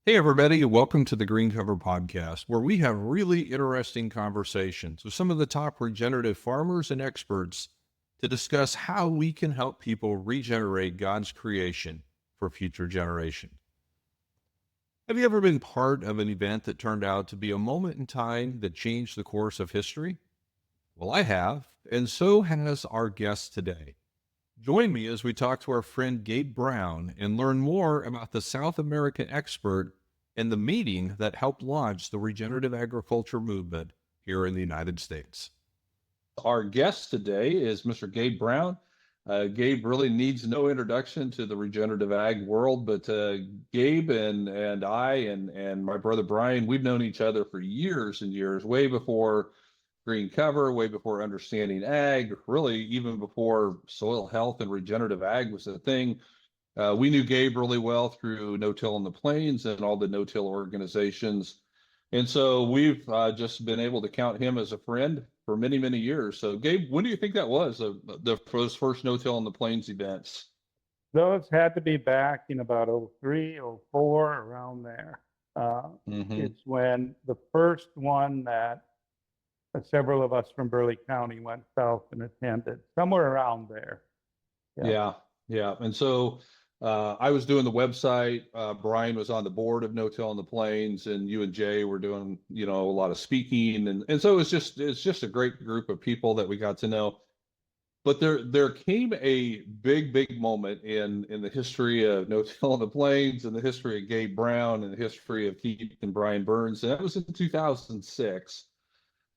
Hey, everybody, and welcome to the Green Cover Podcast, where we have really interesting conversations with some of the top regenerative farmers and experts to discuss how we can help people regenerate God's creation for future generations. Have you ever been part of an event that turned out to be a moment in time that changed the course of history? Well, I have, and so has our guest today. Join me as we talk to our friend Gabe Brown and learn more about the South American expert and the meeting that helped launch the regenerative agriculture movement here in the United States. Our guest today is Mr. Gabe Brown. Gabe really needs no introduction to the regenerative ag world, but Gabe and I and my brother Brian, we've known each other for years and years, way before Green Cover, way before understanding ag, really even before soil health and regenerative ag was a thing. We knew Gabe really well through No Till on the Plains and all the no-till organizations. And so we've just been able to count him as a friend for many, many years. So Gabe, when do you think that was, those first No Till on the Plains events? Those had to be back in about '03, '04, around there. It's when the first one that several of us from Burleigh County went south and attended, somewhere around there. Yeah. And so I was doing the website. Brian was on the board of No Till on the Plains, and you and Jay were doing, a lot of speaking, and so it's just a great group of people that we got to know. But there came a big moment in the history of No Till on the Plains, and the history of Gabe Brown, and the history of Keith and Brian Berns, and that was in 2006.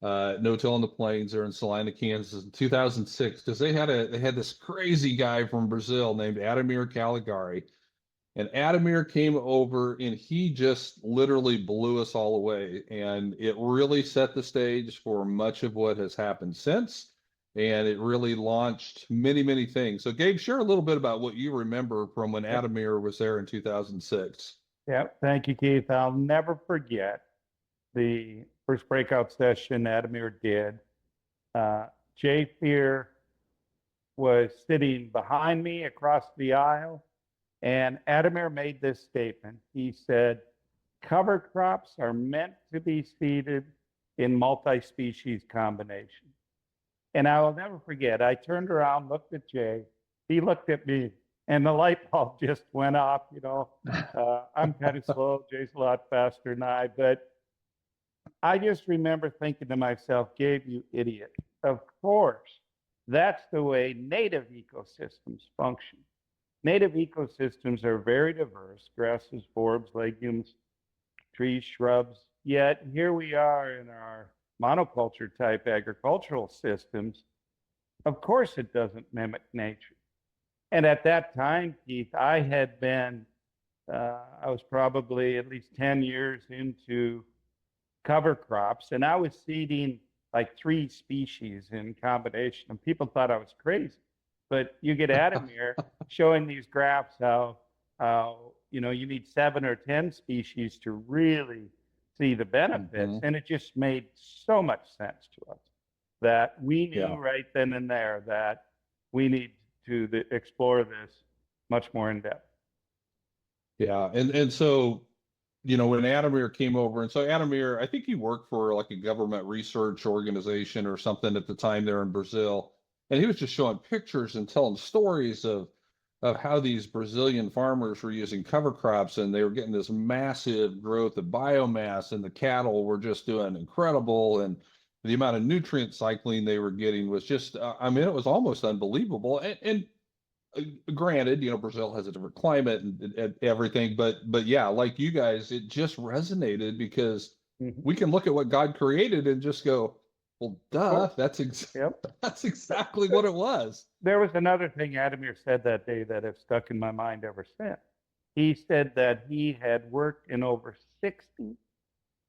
No Till on the Plains there in Salina, Kansas in 2006, because they had this crazy guy from Brazil named Ademir Caligari. And Ademir came over and he just literally blew us all away. And it really set the stage for much of what has happened since. And it really launched many, many things. So Gabe, share a little bit about what you remember from when Ademir was there in 2006. Yeah, thank you, Keith. I'll never forget the first breakout session Ademir did. Jay Fear was sitting behind me across the aisle, and Ademir made this statement. He said, cover crops are meant to be seeded in multi-species combination. And I will never forget, I turned around, looked at Jay, he looked at me, and the light bulb just went off. I'm kind of slow, Jay's a lot faster than I, but I just remember thinking to myself, Gabe, you idiot. Of course, that's the way native ecosystems function. Native ecosystems are very diverse, grasses, forbs, legumes, trees, shrubs. Yet here we are in our monoculture type agricultural systems. Of course, it doesn't mimic nature. And at that time, Keith, I was probably at least 10 years into cover crops, and I was seeding like 3 species in combination, and people thought I was crazy. But you get Ademir showing these graphs how you need 7 or 10 species to really see the benefits, and it just made so much sense to us that we knew right then and there that we need to explore this much more in depth. Yeah, and so when Ademir came over, and so Ademir, I think he worked for like a government research organization or something at the time there in Brazil, and he was just showing pictures and telling stories of how these Brazilian farmers were using cover crops, and they were getting this massive growth of biomass, and the cattle were just doing incredible, and the amount of nutrient cycling they were getting was just, it was almost unbelievable. And granted, Brazil has a different climate and everything, but yeah, like you guys, it just resonated because we can look at what God created and just go, well, duh, that's exactly what it was. There was another thing Ademir said that day that has stuck in my mind ever since. He said that he had worked in over 60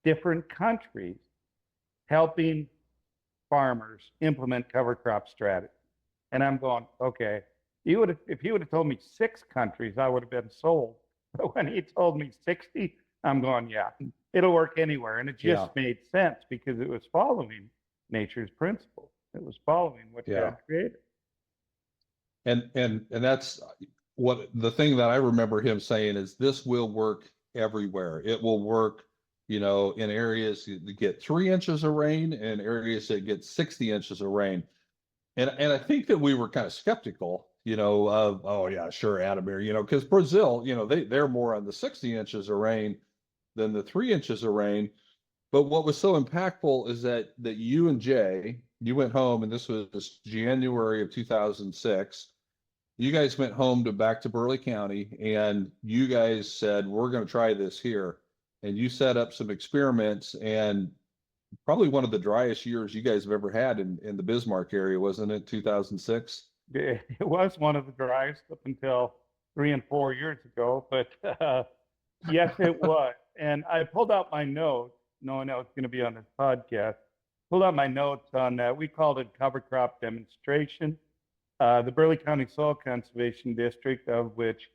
different countries helping farmers implement cover crop strategy. And I'm going, okay, if he would have told me 6 countries, I would have been sold. But when he told me 60, I'm going, yeah, it'll work anywhere. And it just made sense because it was following nature's principle. It was following what God created. And that's what the thing that I remember him saying is, this will work everywhere. It will work, in areas that get 3 inches of rain and areas that get 60 inches of rain. And I think that we were kind of skeptical, of, oh yeah, sure, Adamir, because Brazil, they're more on the 60 inches of rain than the 3 inches of rain. But what was so impactful is that you and Jay, you went home, and this was January of 2006. You guys went home back to Burleigh County, and you guys said, we're going to try this here. And you set up some experiments, and probably one of the driest years you guys have ever had in the Bismarck area, wasn't it? 2006. It was one of the driest up until 3 and 4 years ago, but yes, it was. And I pulled out my notes, knowing I was going to be on this podcast. Pulled out my notes on that. We called it cover crop demonstration. The Burleigh County Soil Conservation District, of which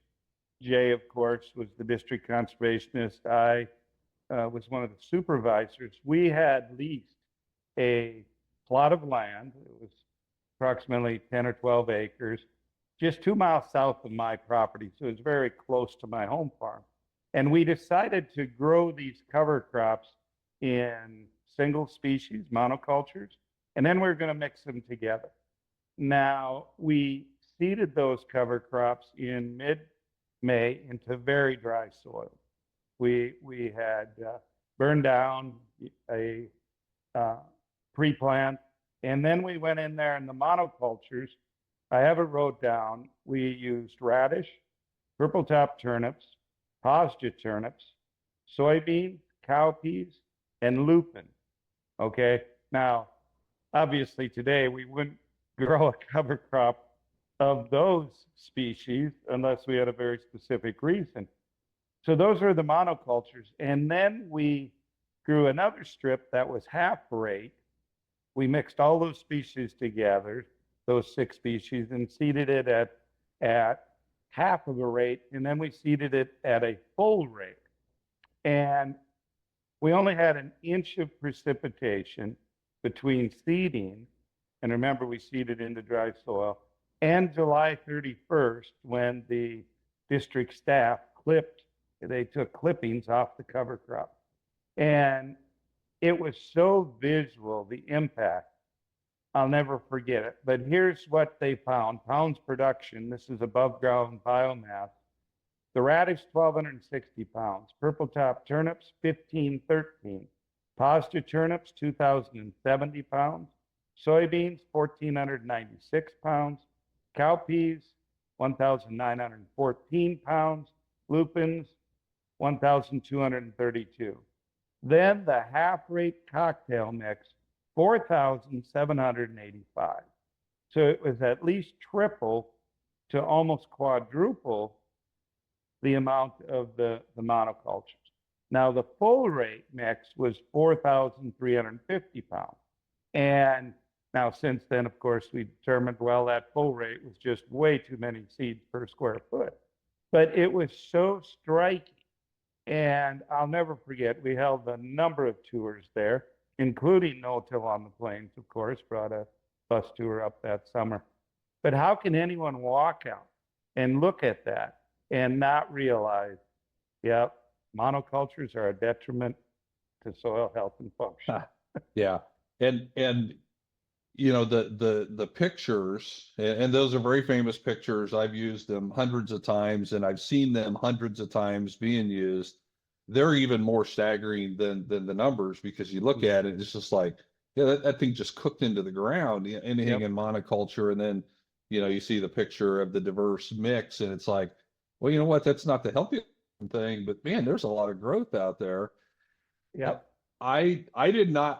Jay, of course, was the district conservationist. I was one of the supervisors. We had leased a plot of land. It was approximately 10 or 12 acres, just 2 miles south of my property. So it was very close to my home farm. And we decided to grow these cover crops in single species monocultures, and then we were going to mix them together. Now, we seeded those cover crops in mid-May into very dry soil. We had burned down a pre-plant, and then we went in there in the monocultures. I have it wrote down. We used radish, purple top turnips, pasture turnips, soybeans, cowpeas, and lupin. Okay, now, obviously today we wouldn't grow a cover crop of those species unless we had a very specific reason. So those are the monocultures. And then we grew another strip that was half rate. We mixed all those species together, those 6 species, and seeded it at half of a rate. And then we seeded it at a full rate. And we only had an inch of precipitation between seeding, and remember, we seeded into dry soil, and July 31st, when the district staff they took clippings off the cover crop. And it was so visual, the impact. I'll never forget it. But here's what they found. Pounds production, this is above ground biomass. The radish, 1,260 pounds. Purple top turnips, 1,513. Pasture turnips, 2,070 pounds. Soybeans, 1,496 pounds. Cowpeas, 1,914 pounds. Lupins, 1,232. Then the half-rate cocktail mix, 4,785. So it was at least triple to almost quadruple the amount of the monocultures. Now, the full rate mix was 4,350 pounds. And now, since then, of course, we determined, well, that full rate was just way too many seeds per square foot. But it was so striking. And I'll never forget, we held a number of tours there, including No Till on the Plains, of course, brought a bus tour up that summer. But how can anyone walk out and look at that and not realize, yeah, monocultures are a detriment to soil health and function? Yeah. And the pictures, and those are very famous pictures. I've used them hundreds of times, and I've seen them hundreds of times being used. They're even more staggering than the numbers, because you look at it, it's just like, yeah, that thing just cooked into the ground, anything in monoculture. And then, you see the picture of the diverse mix, and it's like, well, you know what? That's not the healthiest thing, but man, there's a lot of growth out there. Yep. I did not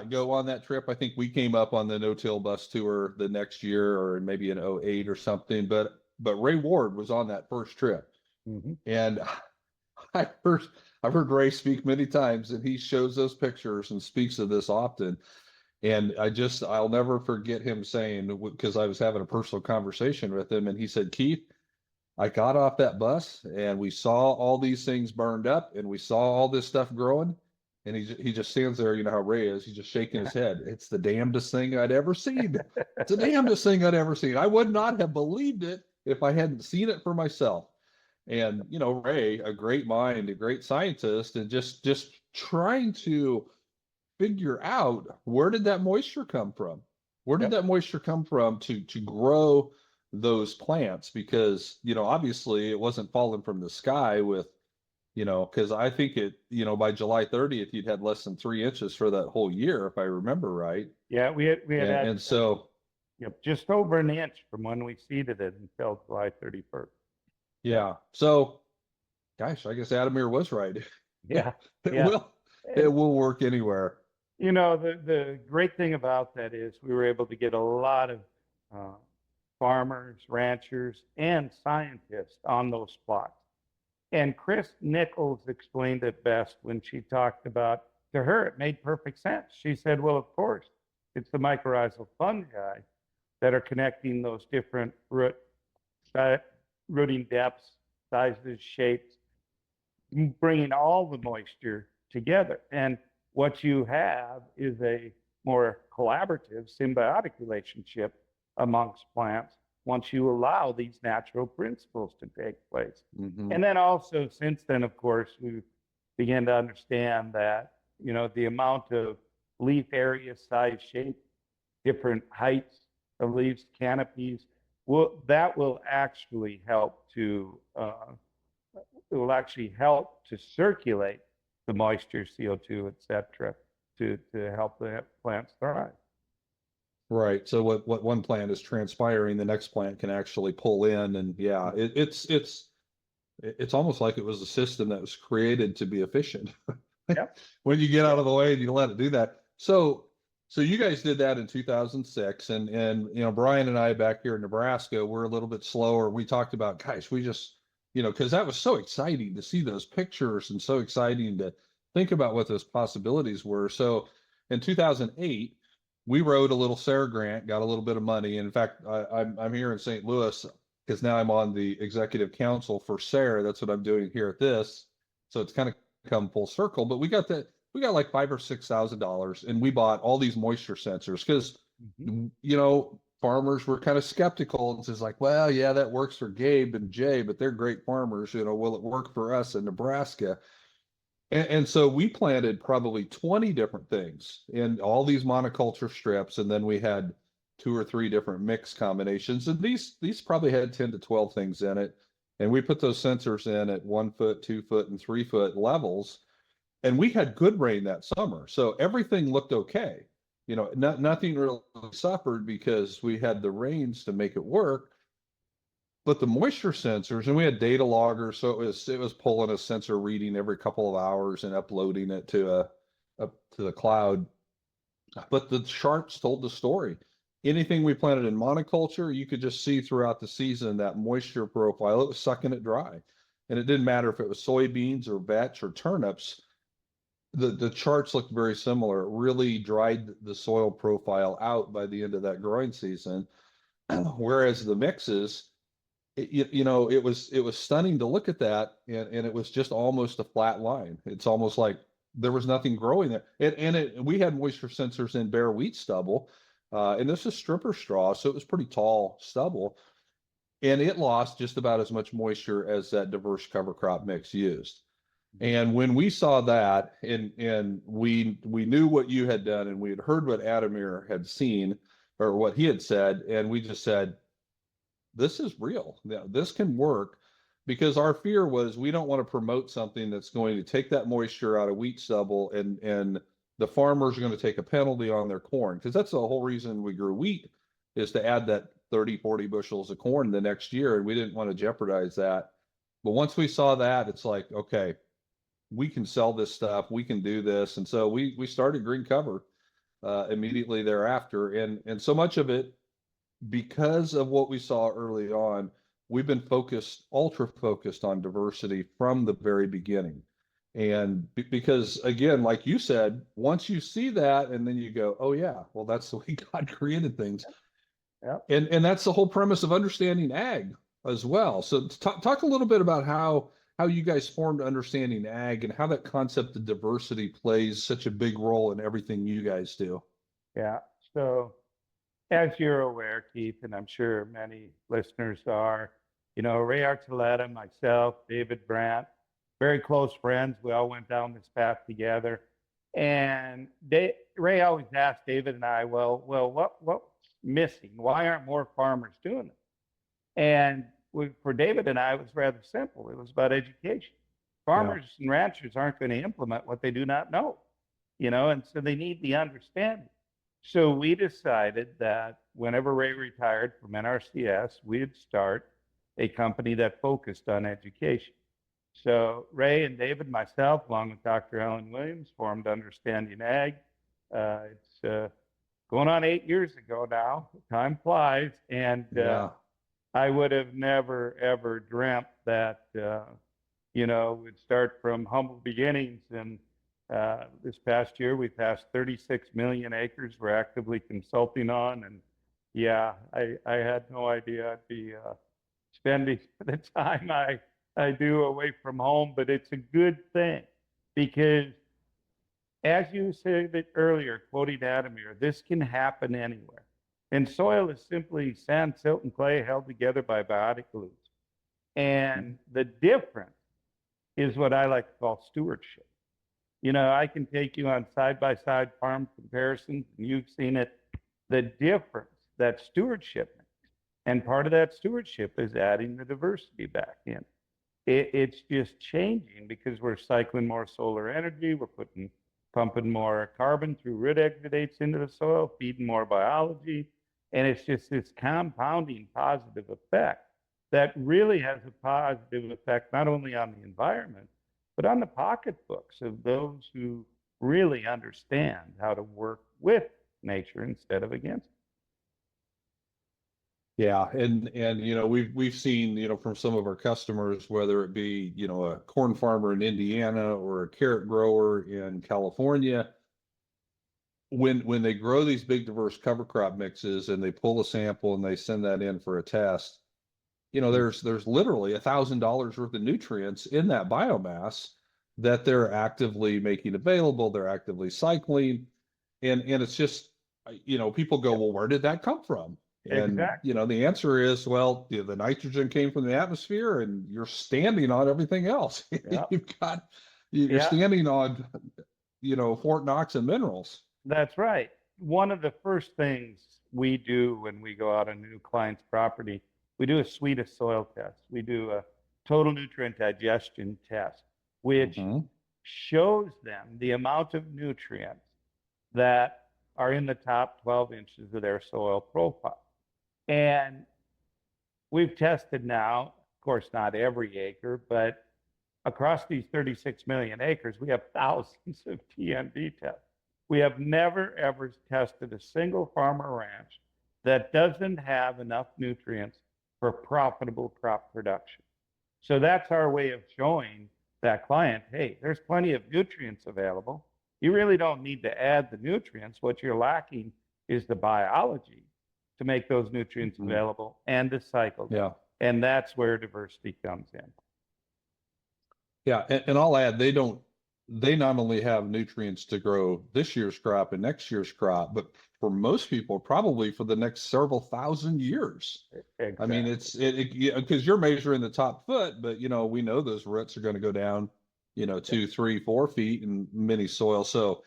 go on that trip. I think we came up on the No-Till bus tour the next year, or maybe in 08 or something. But Ray Ward was on that first trip. Mm-hmm. And I've heard Ray speak many times, and he shows those pictures and speaks of this often. And I'll never forget him saying, because I was having a personal conversation with him, and he said, Keith, I got off that bus and we saw all these things burned up, and we saw all this stuff growing. And he just stands there, you know how Ray is. He's just shaking his head. It's the damnedest thing I'd ever seen. It's the damnedest thing I'd ever seen. I would not have believed it if I hadn't seen it for myself. And, you know, Ray, a great mind, a great scientist, and just trying to figure out where did that moisture come from? Where did Yep. that moisture come from to grow those plants? Because, you know, obviously it wasn't falling from the sky with, you know, because I think it, you know, by July 30th, you'd had less than 3 inches for that whole year, if I remember right. Yeah, we had And so, yep, just over an inch from when we seeded it until July 31st. yeah. So, gosh, I guess Adamir was right. Yeah, It yeah. will, it And will work anywhere. you know, the great thing about that is we were able to get a lot of uh, farmers, ranchers, and scientists on those plots. And Chris Nichols explained it best when she talked about, to her, it made perfect sense. She said, well, of course, it's the mycorrhizal fungi that are connecting those different rooting depths, sizes, shapes, bringing all the moisture together. And what you have is a more collaborative, symbiotic relationship amongst plants once you allow these natural principles to take place. Mm-hmm. And then also, since then, of course, we begin to understand that, you know, the amount of leaf area, size, shape, different heights of leaves, canopies, that will actually help to it will actually help to circulate the moisture, CO2, et cetera, to help the plants thrive. Right. So what one plant is transpiring, the next plant can actually pull in, and yeah, it's almost like it was a system that was created to be efficient. Yep. When you get out Yep. of the way and you let it do that. So you guys did that in 2006, and you know, Brian and I back here in Nebraska, we're a little bit slower. We talked about, guys, we just, you know, because that was so exciting to see those pictures and so exciting to think about what those possibilities were. So in 2008, we wrote a little SARE grant, got a little bit of money. And in fact, I'm here in St. Louis because now I'm on the executive council for SARE. That's what I'm doing here at this. So it's kind of come full circle. But we got like $5,000 or $6,000, and we bought all these moisture sensors because, you know, farmers were kind of skeptical and says like, well, yeah, that works for Gabe and Jay, but they're great farmers. You know, will it work for us in Nebraska? And so we planted probably 20 different things in all these monoculture strips, and then we had 2 or 3 different mix combinations, and these probably had 10 to 12 things in it. And we put those sensors in at 1 foot, 2 foot, and 3 foot levels, and we had good rain that summer, so everything looked okay. You know, nothing really suffered because we had the rains to make it work. But the moisture sensors, and we had data loggers, so it was pulling a sensor reading every couple of hours and uploading it to to the cloud. But the charts told the story. Anything we planted in monoculture, you could just see throughout the season that moisture profile. It was sucking it dry, and it didn't matter if it was soybeans or vetch or turnips. The charts looked very similar. It really dried the soil profile out by the end of that growing season. Whereas the mixes, you know, it was stunning to look at that, and it was just almost a flat line. It's almost like there was nothing growing there. We had moisture sensors in bare wheat stubble, and this is stripper straw, so it was pretty tall stubble, and it lost just about as much moisture as that diverse cover crop mix used. And when we saw that, and we knew what you had done, and we had heard what Adamir had seen or what he had said, and we just said, this is real. This can work, because our fear was we don't want to promote something that's going to take that moisture out of wheat stubble, and the farmers are going to take a penalty on their corn, because that's the whole reason we grew wheat, is to add that 30, 40 bushels of corn the next year, and we didn't want to jeopardize that. But once we saw that, it's like, okay, we can sell this stuff, we can do this. And so we started green cover immediately thereafter, and so much of it, because of what we saw early on, we've been ultra focused on diversity from the very beginning. And because, again, like you said, once you see that, and then you go, oh yeah, well, that's the way God created things. Yep. And that's the whole premise of understanding ag as well. So talk a little bit about how you guys formed understanding ag, and how that concept of diversity plays such a big role in everything you guys do. Yeah. So, as you're aware, Keith, and I'm sure many listeners are, Ray Archuleta, myself, David Brandt, very close friends. We all went down this path together. And Ray always asked David and I, what's missing? Why aren't more farmers doing it? And for David and I, it was rather simple. It was about education. Farmers and ranchers aren't going to implement what they do not know, and so they need the understanding. So we decided that whenever Ray retired from NRCS, we'd start a company that focused on education. So Ray and David, myself, along with Dr. Ellen Williams, formed Understanding Ag. It's going on 8 years ago now. Time flies, and I would have never ever dreamt that we'd start from humble beginnings. And this past year, we passed 36 million acres we're actively consulting on, and I had no idea I'd be spending the time I do away from home, but it's a good thing because, as you said earlier, quoting Adamir, this can happen anywhere. And soil is simply sand, silt, and clay held together by biotic glues. And the difference is what I like to call stewardship. I can take you on side-by-side farm comparisons, and you've seen it, the difference that stewardship makes. And part of that stewardship is adding the diversity back in. It's just changing because we're cycling more solar energy, we're pumping more carbon through root exudates into the soil, feeding more biology, and it's just this compounding positive effect that really has a positive effect not only on the environment, but on the pocketbooks of those who really understand how to work with nature instead of against it. Yeah, and we've seen from some of our customers, whether it be a corn farmer in Indiana or a carrot grower in California, when they grow these big diverse cover crop mixes and they pull a sample and they send that in for a test, there's literally $1,000 worth of nutrients in that biomass that they're actively making available, they're actively cycling, and it's just people go, well, where did that come from? And Exactly. the answer is, well, the nitrogen came from the atmosphere, and you're standing on everything else. You're standing on Fort Knox and minerals. That's right. One of the first things we do when we go out on a new client's property, we do a suite of soil tests. We do a total nutrient digestion test, which shows them the amount of nutrients that are in the top 12 inches of their soil profile. And we've tested now, of course, not every acre, but across these 36 million acres, we have thousands of TND tests. We have never, ever tested a single farm or ranch that doesn't have enough nutrients for profitable crop production. So that's our way of showing that client, hey, there's plenty of nutrients available. You really don't need to add the nutrients. What you're lacking is the biology to make those nutrients available and to cycle them. Yeah. And that's where diversity comes in. Yeah, and I'll add, they not only have nutrients to grow this year's crop and next year's crop, but for most people, probably for the next several thousand years. Exactly. I mean, it's because you're measuring the top foot, but we know those roots are going to go down, 2, 3, 4 feet in many soil. So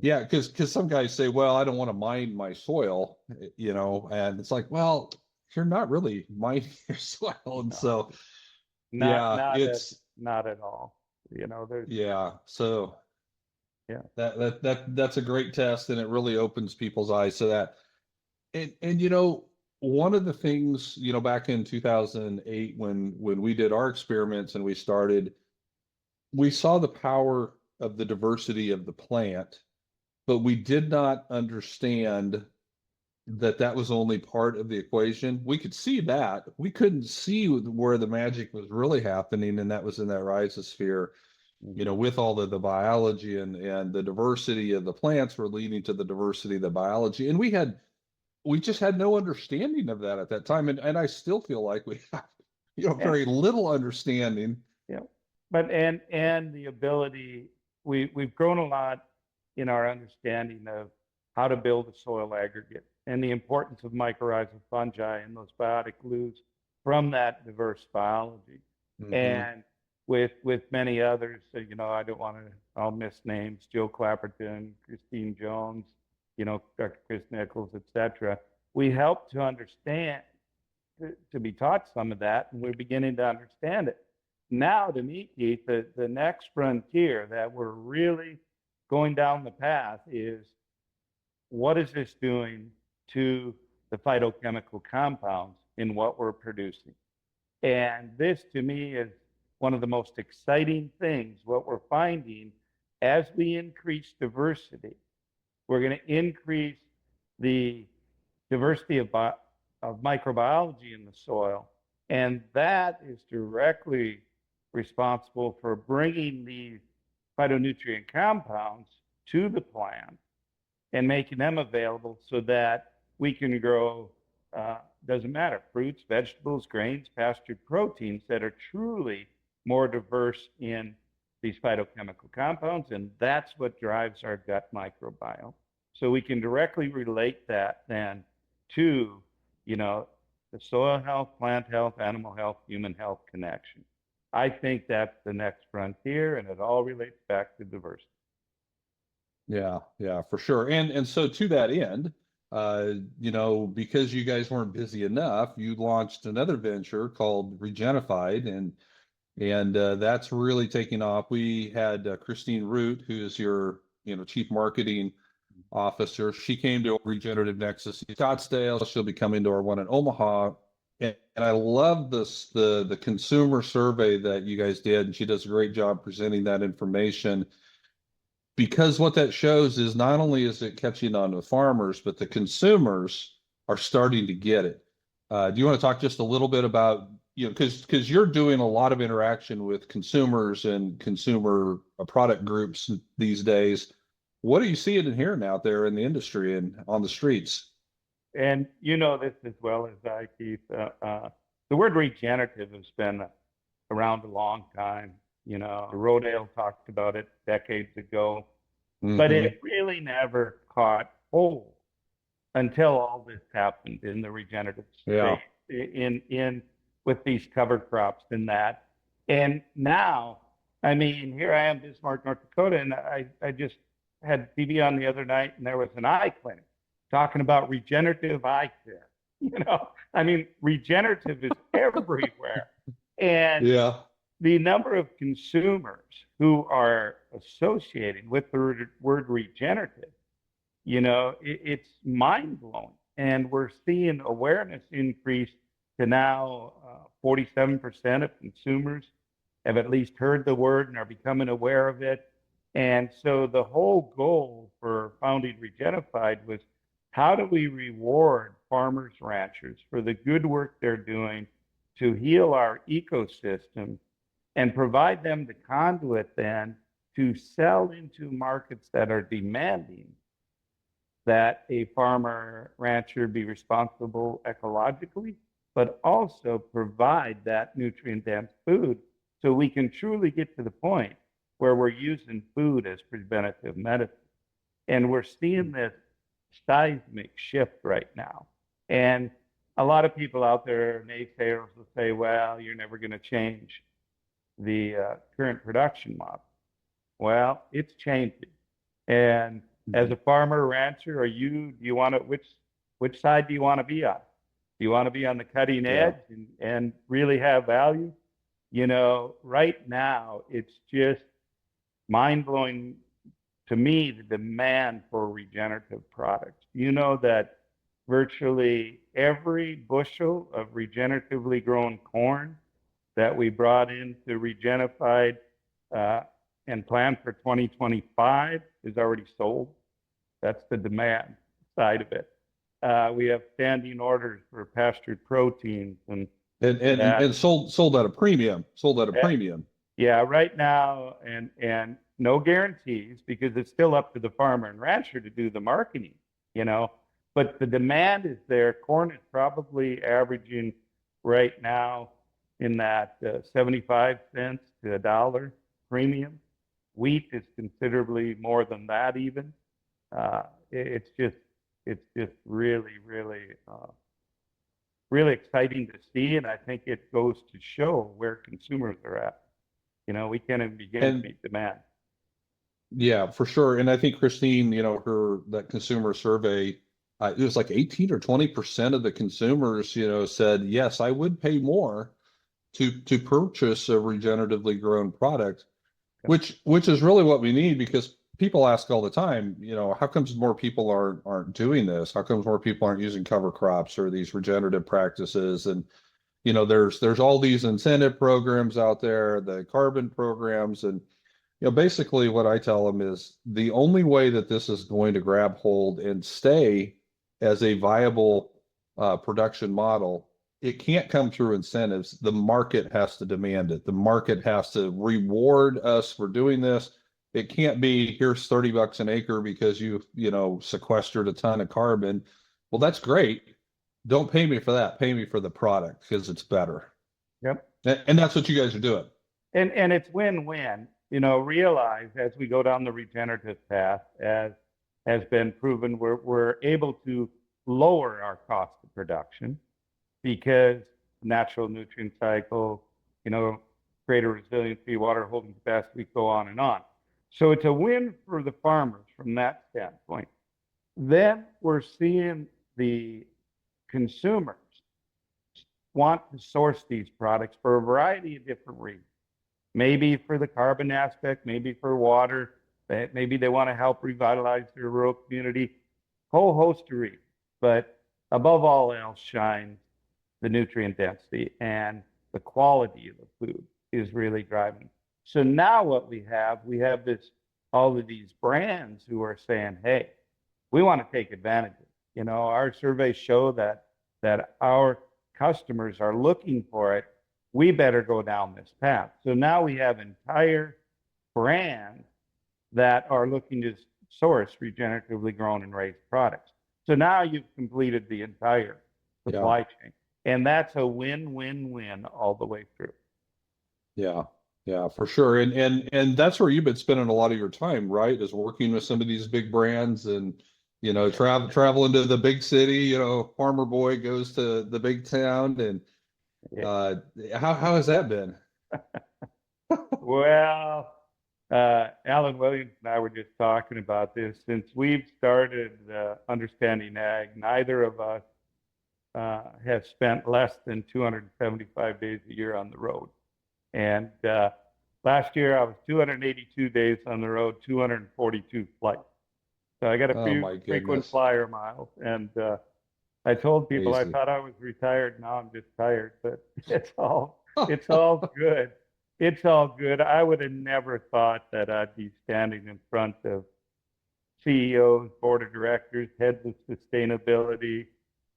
yeah, because some guys say, well, I don't want to mine my soil, and it's like, well, you're not really mining your soil. And so not at all. So that's a great test, and it really opens people's eyes to that. And one of the things, back in 2008 when we did our experiments and we saw the power of the diversity of the plant, but we did not understand that was only part of the equation. We could see that. We couldn't see where the magic was really happening, and that was in that rhizosphere, with all of the biology and the diversity of the plants were leading to the diversity of the biology. And we just had no understanding of that at that time. And I still feel like we have, very little understanding. Yeah. But, and the ability, we've grown a lot in our understanding of how to build a soil aggregate and the importance of mycorrhizal fungi and those biotic glues from that diverse biology. Mm-hmm. And with many others, I don't want to, I'll miss names, Joe Clapperton, Christine Jones, Dr. Chris Nichols, etc. We help to understand, to be taught some of that, and we're beginning to understand it. Now, to me, Keith, the next frontier that we're really going down the path is, what is this doing to the phytochemical compounds in what we're producing? And this, to me, is one of the most exciting things. What we're finding, as we increase diversity, we're going to increase the diversity of microbiology in the soil. And that is directly responsible for bringing these phytonutrient compounds to the plant and making them available so that we can grow, doesn't matter, fruits, vegetables, grains, pastured proteins that are truly more diverse in these phytochemical compounds. And that's what drives our gut microbiome. So we can directly relate that then to, the soil health, plant health, animal health, human health connection. I think that's the next frontier, and it all relates back to diversity. Yeah, for sure. And so to that end, because you guys weren't busy enough, you launched another venture called Regenerative, and that's really taking off. We had Christine Root, who is your chief marketing officer. She came to Regenerative Nexus in Scottsdale. She'll be coming to our one in Omaha. And I love the consumer survey that you guys did, and she does a great job presenting that information, because what that shows is not only is it catching on to farmers, but the consumers are starting to get it. Do you want to talk just a little bit about, because you're doing a lot of interaction with consumers and consumer product groups these days. What are you seeing and hearing out there in the industry and on the streets? And this as well as I, Keith. The word regenerative has been around a long time. Rodale talked about it decades ago, but it really never caught hold until all this happened in the regenerative space, in with these cover crops and that. And now, here I am, Bismarck, North Dakota, and I just had TV on the other night, and there was an eye clinic talking about regenerative eye care. Regenerative is everywhere. And the number of consumers who are associating with the word regenerative, it's mind-blowing. And we're seeing awareness increase to now 47% of consumers have at least heard the word and are becoming aware of it. And so the whole goal for founding Regenerative was, how do we reward farmers, ranchers for the good work they're doing to heal our ecosystem and provide them the conduit then to sell into markets that are demanding that a farmer, rancher be responsible ecologically, but also provide that nutrient-dense food so we can truly get to the point where we're using food as preventative medicine. And we're seeing this seismic shift right now. And a lot of people out there, naysayers, will say, well, you're never going to change the current production model. Well, it's changing. And as a farmer, rancher, do you want to, which side do you want to be on? Do you want to be on the cutting edge and really have value? Right now, it's just mind-blowing to me, the demand for regenerative products. That virtually every bushel of regeneratively grown corn that we brought into Regenerative and planned for 2025 is already sold. That's the demand side of it. We have standing orders for pastured proteins and sold at a premium. Yeah, right now, and no guarantees, because it's still up to the farmer and rancher to do the marketing, but the demand is there. Corn is probably averaging right now in that 75 cents to $1 premium. Wheat is considerably more than that even. It's just really, really really exciting to see, and I think it goes to show where consumers are at. We can't even begin to And meet demand. yeah, for sure. And I think Christine, that consumer survey, it was like 18 or 20% of the consumers, said, yes, I would pay more to purchase a regeneratively grown product, which is really what we need, because people ask all the time, how comes more people aren't doing this? How comes more people aren't using cover crops or these regenerative practices? And there's all these incentive programs out there, the carbon programs, and basically what I tell them is the only way that this is going to grab hold and stay as a viable production model, it can't come through incentives. The market has to demand it. The market has to reward us for doing this. It can't be, here's $30 an acre because you sequestered a ton of carbon. Well, that's great. Don't pay me for that. Pay me for the product because it's better. Yep. And that's what you guys are doing. And it's win-win. Realize as we go down the regenerative path, as has been proven, we're able to lower our cost of production because natural nutrient cycle, greater resiliency, water holding capacity, go on and on. So it's a win for the farmers from that standpoint. Then we're seeing the consumers want to source these products for a variety of different reasons. Maybe for the carbon aspect, maybe for water, maybe they want to help revitalize their rural community, whole host of reasons. But above all else shines the nutrient density, and the quality of the food is really driving. So now what we have all of these brands who are saying, hey, we want to take advantage of it. Our surveys show that our customers are looking for it. We better go down this path. So now we have entire brands that are looking to source regeneratively grown and raised products. So now you've completed the entire supply chain. And that's a win-win-win all the way through. Yeah, for sure. And that's where you've been spending a lot of your time, right? Is working with some of these big brands and traveling to the big city. Farmer boy goes to the big town, and how has that been? Well, Alan Williams and I were just talking about this. Since we've started understanding ag, neither of us have spent less than 275 days a year on the road. And last year I was 282 days on the road, 242 flights. So I got a few frequent flyer miles. And I told people I thought I was retired. Now I'm just tired, but it's all good. It's all good. I would have never thought that I'd be standing in front of CEOs, board of directors, heads of sustainability.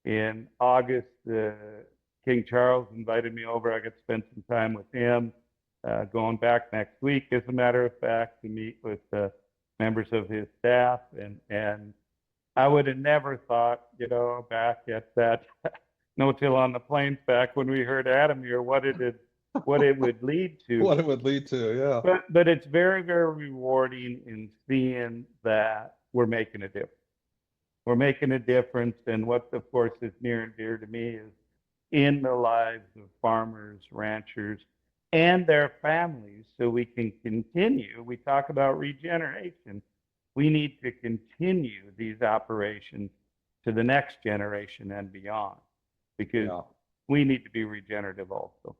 In August, King Charles invited me over. I got to spend some time with him. Going back next week, as a matter of fact, to meet with members of his staff. And I would have never thought, back at that no-till on the plains back when we heard Adamir, what it would lead to. What it would lead to, yeah. But it's very, very rewarding in seeing that we're making a difference. We're making a difference, and what, of course, is near and dear to me is in the lives of farmers, ranchers, and their families, so we can continue. We talk about regeneration. We need to continue these operations to the next generation and beyond, because we need to be regenerative also.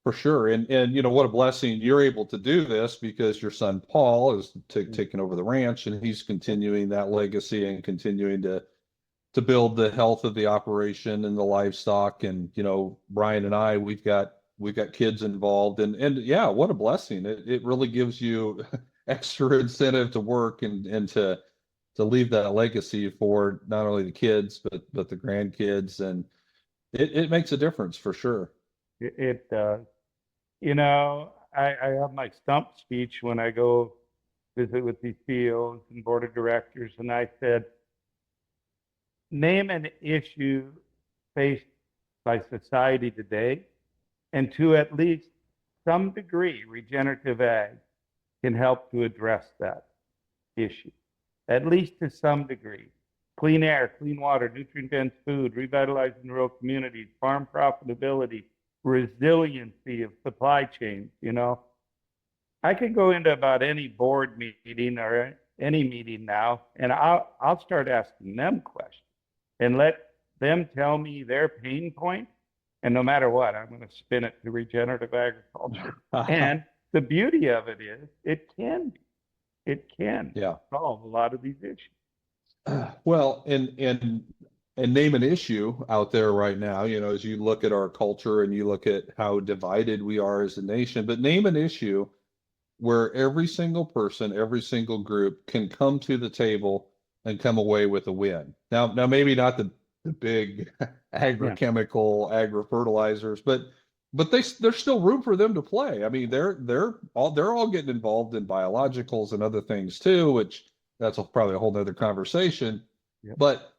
For sure. And what a blessing you're able to do this, because your son Paul is taking over the ranch, and he's continuing that legacy and continuing to build the health of the operation and the livestock. And Brian and I, we've got kids involved, and yeah, what a blessing. It really gives you extra incentive to work and to leave that legacy for not only the kids but the grandkids, and it makes a difference for sure. It does. I have my stump speech when I go visit with these CEOs and board of directors, and I said, name an issue faced by society today, and to at least some degree, regenerative ag can help to address that issue, at least to some degree. clean air, clean water, nutrient-dense food, revitalizing rural communities, farm profitability, resiliency of supply chains. I could go into about any board meeting or any meeting now, and I'll start asking them questions and let them tell me their pain point. And no matter what, I'm going to spin it to regenerative agriculture. And the beauty of it is it can Yeah. solve a lot of these issues. Well, and name an issue out there right now, as you look at our culture and you look at how divided we are as a nation, but name an issue where every single person, every single group can come to the table and come away with a win. Now maybe not the big agrochemical, agro-fertilizers, but there's still room for them to play. I mean, they're all getting involved in biologicals and other things too, which that's probably a whole nother conversation. Yep. But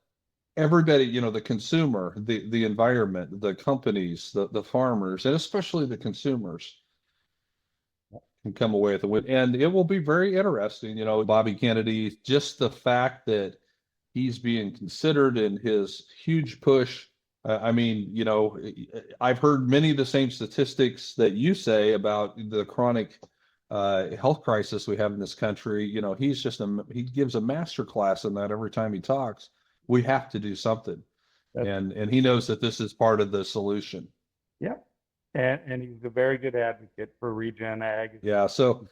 everybody, the consumer, the environment, the companies, the farmers, and especially the consumers can come away with a win. And it will be very interesting, Bobby Kennedy, just the fact that he's being considered in his huge push. I mean, I've heard many of the same statistics that you say about the chronic health crisis we have in this country. He gives a master class in that every time he talks. We have to do something. And he knows that this is part of the solution. Yeah. And he's a very good advocate for regen ag. Yeah. So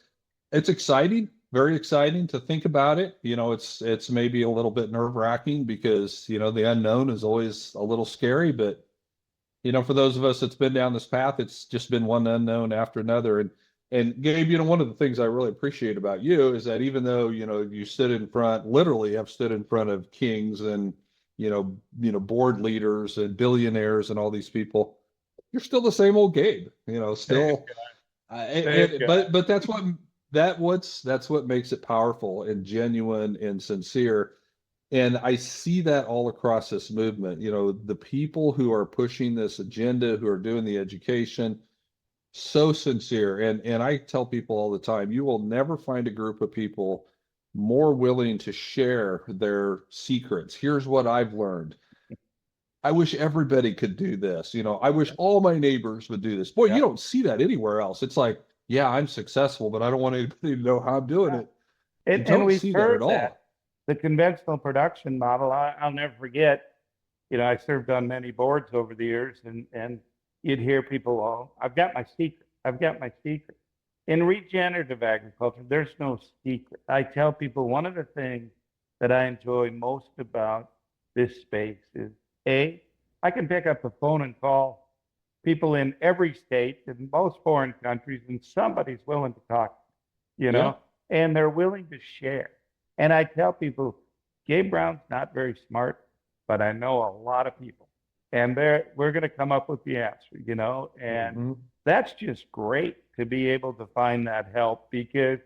it's exciting, very exciting to think about it. It's maybe a little bit nerve-wracking because, the unknown is always a little scary, but for those of us that's been down this path, it's just been one unknown after another. And Gabe, one of the things I really appreciate about you is that even though, you literally have stood in front of kings and, board leaders and billionaires and all these people, you're still the same old Gabe, still. But that's what makes it powerful and genuine and sincere. And I see that all across this movement. The people who are pushing this agenda, who are doing the education, so sincere. And I tell people all the time, you will never find a group of people more willing to share their secrets. Here's what I've learned. I wish everybody could do this. I wish all my neighbors would do this. Boy, you don't see that anywhere else. It's like, yeah, I'm successful, but I don't want anybody to know how I'm doing it. You don't see that at all. The conventional production model, I'll never forget, I served on many boards over the years, and you'd hear people, oh, I've got my secret. I've got my secret. In regenerative agriculture, there's no secret. I tell people one of the things that I enjoy most about this space is, I can pick up the phone and call people in every state, in most foreign countries, and somebody's willing to talk, and they're willing to share. And I tell people, Gabe Brown's not very smart, but I know a lot of people, and we're going to come up with the answer, and that's just great to be able to find that help because,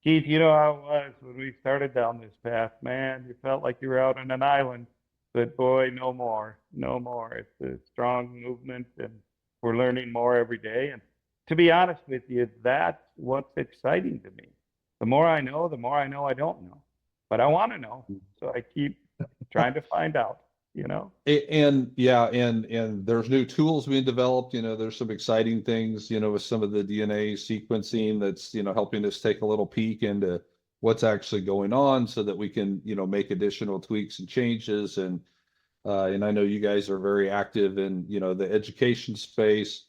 Keith, you know how it was when we started down this path, man, you felt like you were out on an island. But boy, no more. It's a strong movement, and we're learning more every day. And to be honest with you, that's what's exciting to me. The more I know I don't know. But I want to know, so I keep trying to find out. And there's new tools being developed. There's some exciting things. With some of the DNA sequencing that's helping us take a little peek into what's actually going on so that we can, make additional tweaks and changes. And I know you guys are very active in, the education space.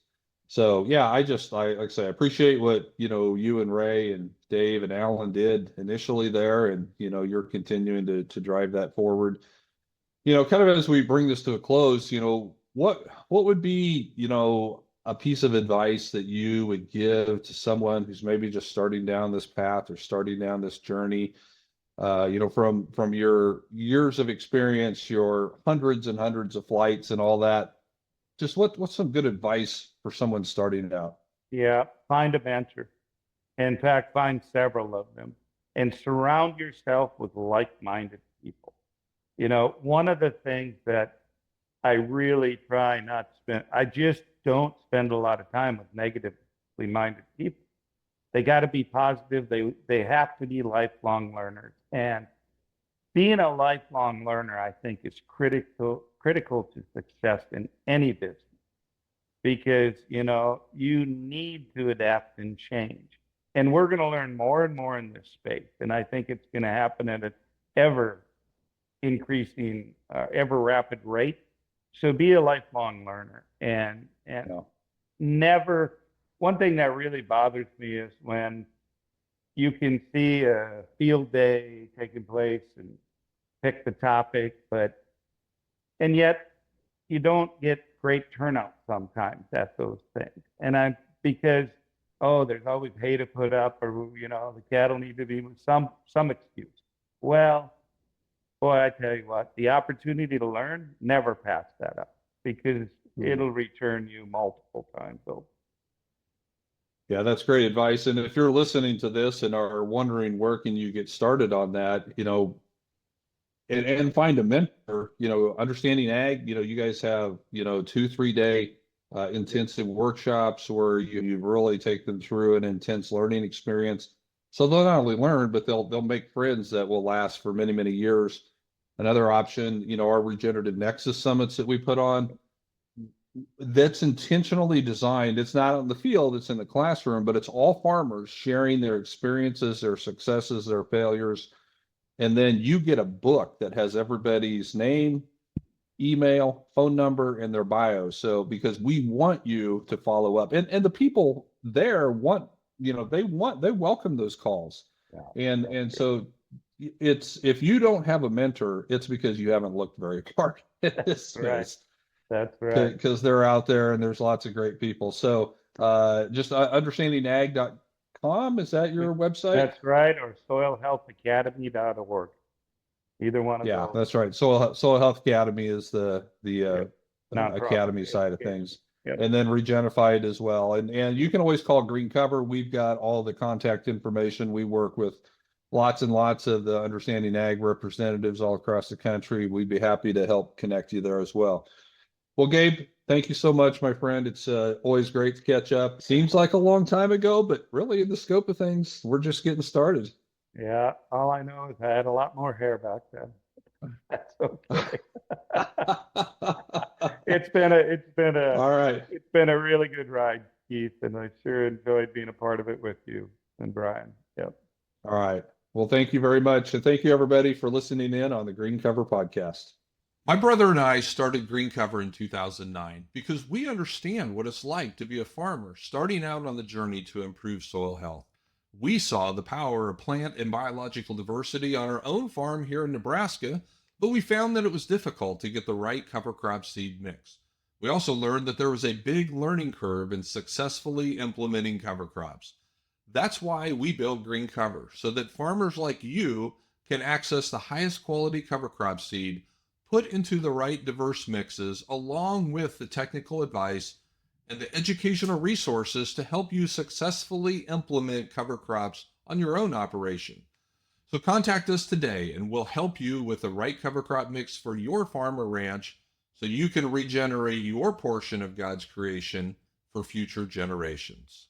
So yeah, like I say, I appreciate what, you and Ray and Dave and Alan did initially there. And, you're continuing to drive that forward. Kind of as we bring this to a close, what would be, a piece of advice that you would give to someone who's maybe just starting down this path or starting down this journey, from your years of experience, your hundreds and hundreds of flights and all that, just what's some good advice for someone starting out? Yeah, find a mentor. In fact, find several of them and surround yourself with like-minded people. One of the things that I really try not to spend, I just don't spend a lot of time with negatively minded people. They got to be positive. They have to be lifelong learners. And being a lifelong learner, I think, is critical to success in any business because, you know, you need to adapt and change. And we're going to learn more and more in this space. And I think it's going to happen at an ever increasing, ever rapid rate. So be a lifelong learner and Yeah. never, one thing that really bothers me is when you can see a field day taking place and pick the topic, and yet you don't get great turnout sometimes at those things. And because, oh, there's always hay to put up, or, you know, the cattle need to be some excuse. Well, boy, I tell you what, the opportunity to learn, never pass that up because it'll return you multiple times over. Yeah, that's great advice. And if you're listening to this and are wondering where can you get started on that, you know, and find a mentor, you know, understanding ag, you know, you guys have, you know, 2-3 day intensive workshops where you really take them through an intense learning experience. So they'll not only learn, but they'll make friends that will last for many, many years. Another option, you know, our Regenerative Nexus summits that we put on, that's intentionally designed. It's not on the field, it's in the classroom, but it's all farmers sharing their experiences, their successes, their failures. And then you get a book that has everybody's name, email, phone number, and their bio. So because we want you to follow up. And the people there want, you know, they welcome those calls. Yeah. And so it's, if you don't have a mentor, it's because you haven't looked very hard at this space. That's right. Because they're out there and there's lots of great people. So just understandinag.com, is that your website? That's right, or soilhealthacademy.org. Either one of Yeah, those. that's right. Soil Health Academy is the Nonprofit. academy side of things. Yep. And then Regenify as well. And you can always call Green Cover. We've got all the contact information. We work with lots and lots of the Understanding Ag representatives all across the country. We'd be happy to help connect you there as well. Well, Gabe, thank you so much, my friend. It's always great to catch up. Seems like a long time ago, but really in the scope of things, we're just getting started. Yeah, all I know is I had a lot more hair back then. That's okay. All right. It's been a really good ride, Keith, and I sure enjoyed being a part of it with you and Brian. Yep. All right. Well, thank you very much. And thank you, everybody, for listening in on the Green Cover Podcast. My brother and I started Green Cover in 2009 because we understand what it's like to be a farmer starting out on the journey to improve soil health. We saw the power of plant and biological diversity on our own farm here in Nebraska, but we found that it was difficult to get the right cover crop seed mix. We also learned that there was a big learning curve in successfully implementing cover crops. That's why we build Green Cover, so that farmers like you can access the highest quality cover crop seed put into the right diverse mixes, along with the technical advice and the educational resources to help you successfully implement cover crops on your own operation. So contact us today and we'll help you with the right cover crop mix for your farm or ranch so you can regenerate your portion of God's creation for future generations.